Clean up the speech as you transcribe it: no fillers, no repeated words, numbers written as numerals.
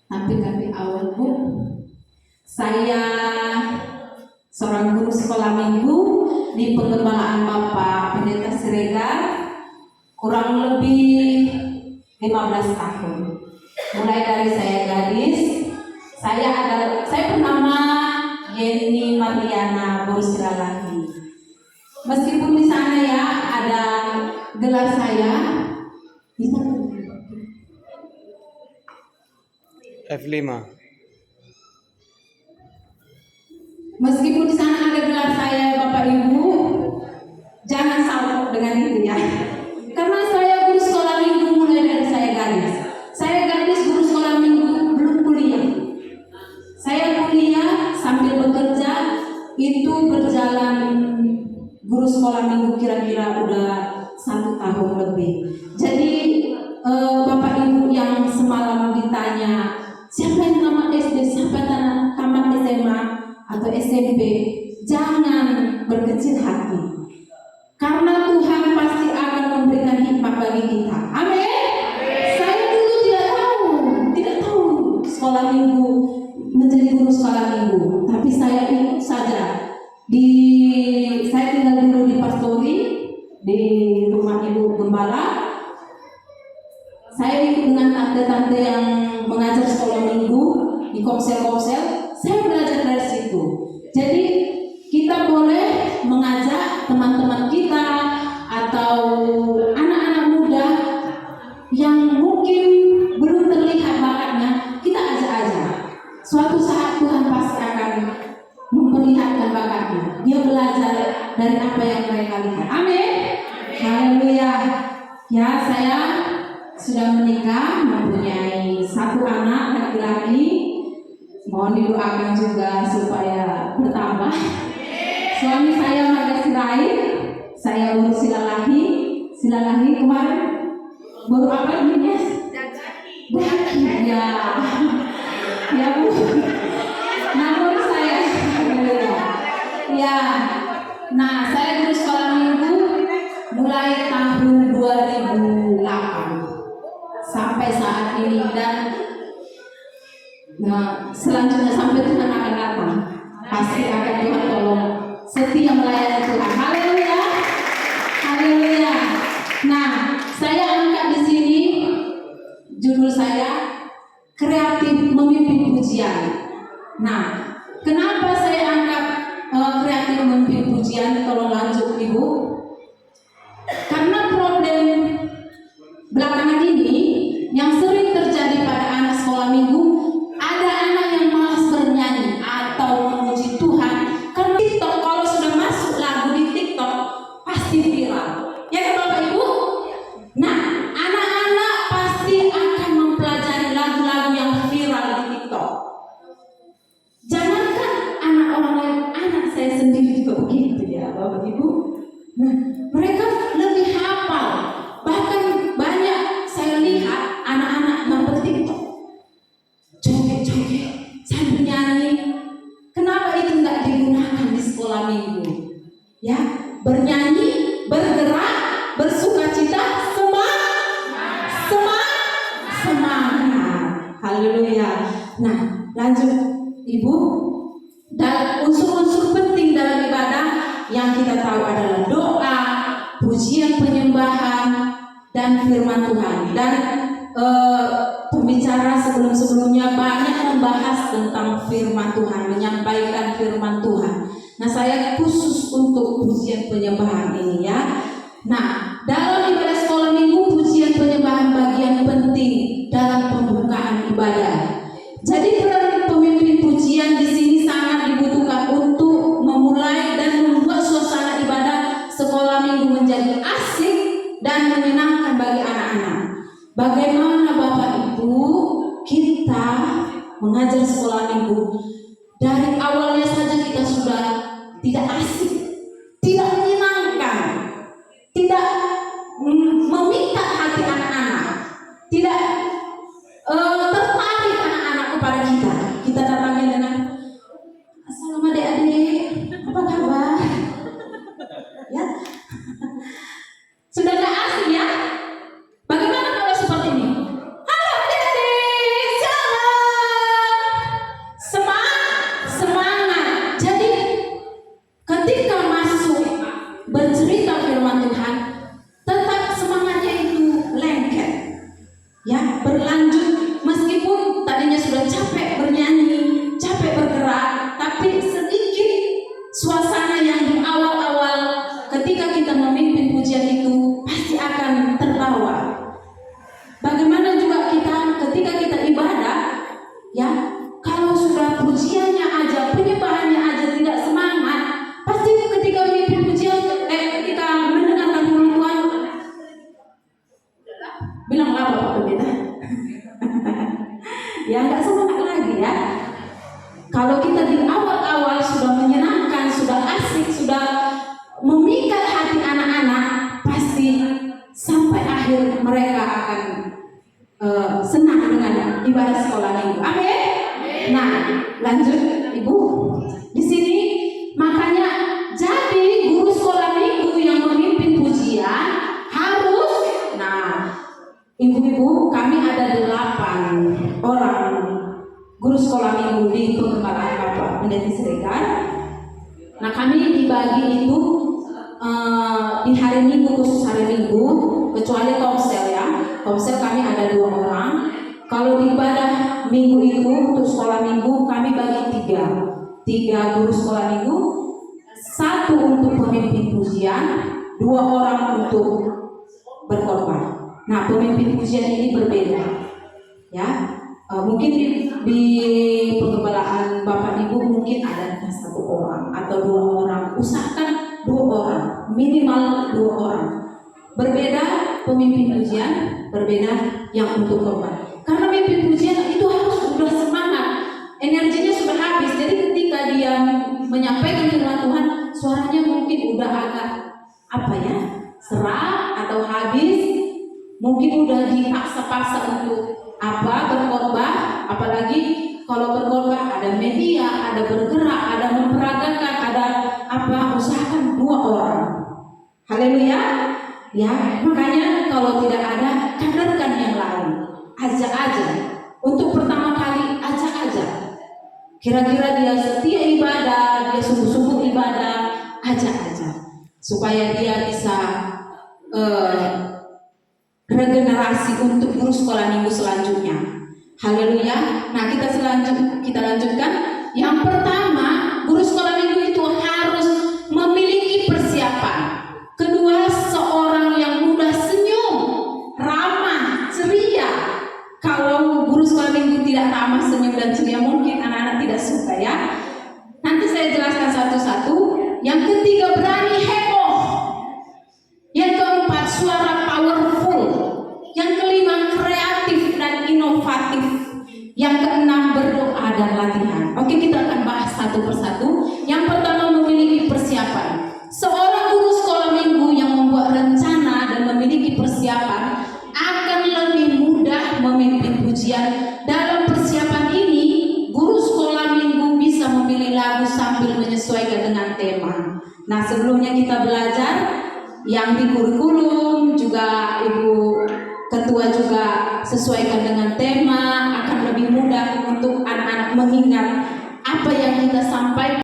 Tapi kami awal Bu, saya seorang guru sekolah minggu di penggembalaan Bapak Pendeta Siregar kurang lebih 15 tahun. Mulai dari saya gadis, saya bernama Yeni Mariana Borsiralahi. Meskipun di sana ya ada gelar saya, bisa F5. Meskipun di sana ada gelar saya Bapak Ibu, jangan salpok dengan itu ya. Karena saya guru sekolah minggu mulai dari saya gadis. Saya gadis guru sekolah minggu belum kuliah. Saya kuliah sambil bekerja itu berjalan guru sekolah minggu kira-kira udah 1 tahun lebih. Jadi Bapak Ibu yang semalam ditanya siapa yang tamat SD, siapa yang tamat SMA atau SMP, jangan berkecil hati. Karena Tuhan pasti akan memberikan hikmat bagi kita. Amin. Saya dulu tidak tahu sekolah minggu, menjadi guru sekolah minggu. Tapi saya ikut saja. Saya tinggal dulu di Pastori, di rumah ibu gembala. Saya ikut dengan tante-tante yang mengajar sekolah minggu di komsel-komsel. Saya belajar dari situ. Jadi kita boleh mengajak teman-teman kita atau anak-anak muda yang mungkin belum terlihat bakatnya, kita ajak aja. Suatu saat Tuhan pasti akan memperlihatkan bakatnya. Dia belajar dari apa yang mereka lihat. Amin. Haleluya. Ya, saya sudah menikah, mempunyai 1 anak laki-laki. Mohon didoakan juga supaya bertambah. Suami saya Marga Sirait, saya baru Silalahi kemarin baru apa ini? Daki ya. Ya Bu. Namun saya ya. Nah, saya guru sekolah minggu mulai tahun 2008 sampai saat ini, dan selanjutnya sampai Tuhan akan datang, pasti akan Tuhan tolong setia melayani Tuhan. Haleluya, haleluya. Nah, saya angkat di sini judul saya kreatif memimpin pujian. Nah, kenapa saya angkat kreatif memimpin pujian? Tolong lanjut Ibu. Karena problem belakangan ini yang sering terjadi pada anak sekolah minggu, ada anak yang malas bernyanyi atau memuji Tuhan karena TikTok. Kalau sudah masuk lagu di TikTok pasti viral, ya kan Bapak Ibu? Nah, anak-anak pasti akan mempelajari lagu-lagu yang viral di TikTok. Jangankan anak orang lain, anak saya sendiri juga begitu ya Bapak Ibu. Nah, mereka lebih hafal. Bahkan banyak saya lihat anak-anak yang ber-TikTok joget-joget sambil nyanyi. Kenapa itu nggak digunakan di sekolah minggu? Ya, bernyanyi, bergerak, bersukacita, semangat. Haleluya. Nah, lanjut Ibu. Dan unsur-unsur penting dalam ibadah yang kita tahu adalah doa, pujian, penyembahan, dan firman Tuhan. Dan pembicara sebelum-sebelumnya banyak membahas tentang firman Tuhan, menyampaikan firman Tuhan. Nah, saya khusus untuk pujian penyembahan ini ya. Nah, dalam ibadah sekolah minggu, pujian penyembahan bagian penting dalam pembukaan ibadah. Jadi peran pemimpin pujian di sini sangat dibutuhkan untuk memulai dan membuat suasana ibadah sekolah minggu menjadi asik dan menyenangkan bagi anak-anak. Bagaimana Bapak Ibu kita mengajar sekolah minggu? Dari awalnya saja kita sudah tidak asik, tidak menyenangkan, tidak memikat hati anak-anak, tidak tertarik anak-anak kepada kita. Kita datangnya dengan assalamualaikum adik-adik, apa kabar? Ya, sudah tidak asik ya? Bagaimana kalau seperti ini? Halo adik-adik, shalom. ya, berlanjut meskipun tadinya sudah capek bernyanyi, capek bergerak, tapi sedikit suasana yang di awal-awal ketika kita memimpin pujian itu pasti akan terbawa. Bagaimana juga kita ketika kita ibadah, ya, kalau sudah pujiannya aja, penyembahannya aja tidak semangat, pasti ketika memimpin pujian, ketika mendengarkan firman Tuhan, bilang apa Pak Pendeta? Ya nggak semangat lagi ya. Kalau kita di awal-awal sudah menyenangkan, sudah asik, sudah memikat hati anak-anak, pasti sampai akhir mereka akan senang dengan ibadah sekolah minggu. Amin. Nah, lanjut Ibu. Di sini makanya jadi guru sekolah minggu yang memimpin pujian harus, nah, ibu-ibu, kami ada 8 orang guru sekolah minggu di pengembalaan Bapak Pendeta Siregar. Nah, kami dibagi itu di hari Minggu, khusus hari Minggu, kecuali komsel ya. Komsel kami ada 2 orang. Kalau di ibadah minggu itu untuk sekolah minggu kami bagi 3 guru sekolah minggu, 1 untuk pemimpin pujian, 2 orang untuk berkorban. Nah, pemimpin pujian ini berbeda, ya. Mungkin di pengembalaan Bapak Ibu mungkin ada 1 orang atau 2 orang. Usahakan 2 orang, minimal 2 orang. Berbeda pemimpin pujian, berbeda yang untuk korban. Karena pemimpin pujian itu harus sudah semangat, energinya sudah habis. Jadi ketika dia menyampaikan firman Tuhan, suaranya mungkin udah agak serak atau habis. Mungkin udah dipaksa-paksa untuk berkorban, apalagi kalau berkorban ada media, ada bergerak, ada memperagakan, ada usahakan 2 orang. Haleluya. Ya, makanya kalau tidak ada, kaderkan yang lain. Ajak aja. Untuk pertama kali ajak aja. Kira-kira dia setia ibadah, dia sungguh-sungguh ibadah, ajak aja. Supaya dia bisa regenerasi untuk guru sekolah minggu selanjutnya. Haleluya. Nah, kita lanjutkan. Yang pertama, guru sekolah minggu itu harus memiliki persiapan. Kedua, seorang yang mudah senyum, ramah, ceria. Kalau guru sekolah minggu tidak ramah, senyum dan ceria, mungkin anak-anak tidak suka ya. Nanti saya jelaskan satu-satu. Yang ketiga, berani heboh. Yang keempat, suara powerful. Yang kelima, kreatif dan inovatif. Yang keenam, berdoa dan latihan. Oke, kita akan bahas satu persatu. Yang pertama, memiliki persiapan. Seorang guru sekolah minggu yang membuat rencana dan memiliki persiapan akan lebih mudah memimpin pujian. Dalam persiapan ini, guru sekolah minggu bisa memilih lagu sambil menyesuaikan dengan tema. Nah, sebelumnya kita belajar yang di kurikulum, juga Ibu Ketua juga sesuaikan dengan tema, akan lebih mudah untuk anak-anak mengingat apa yang kita sampaikan.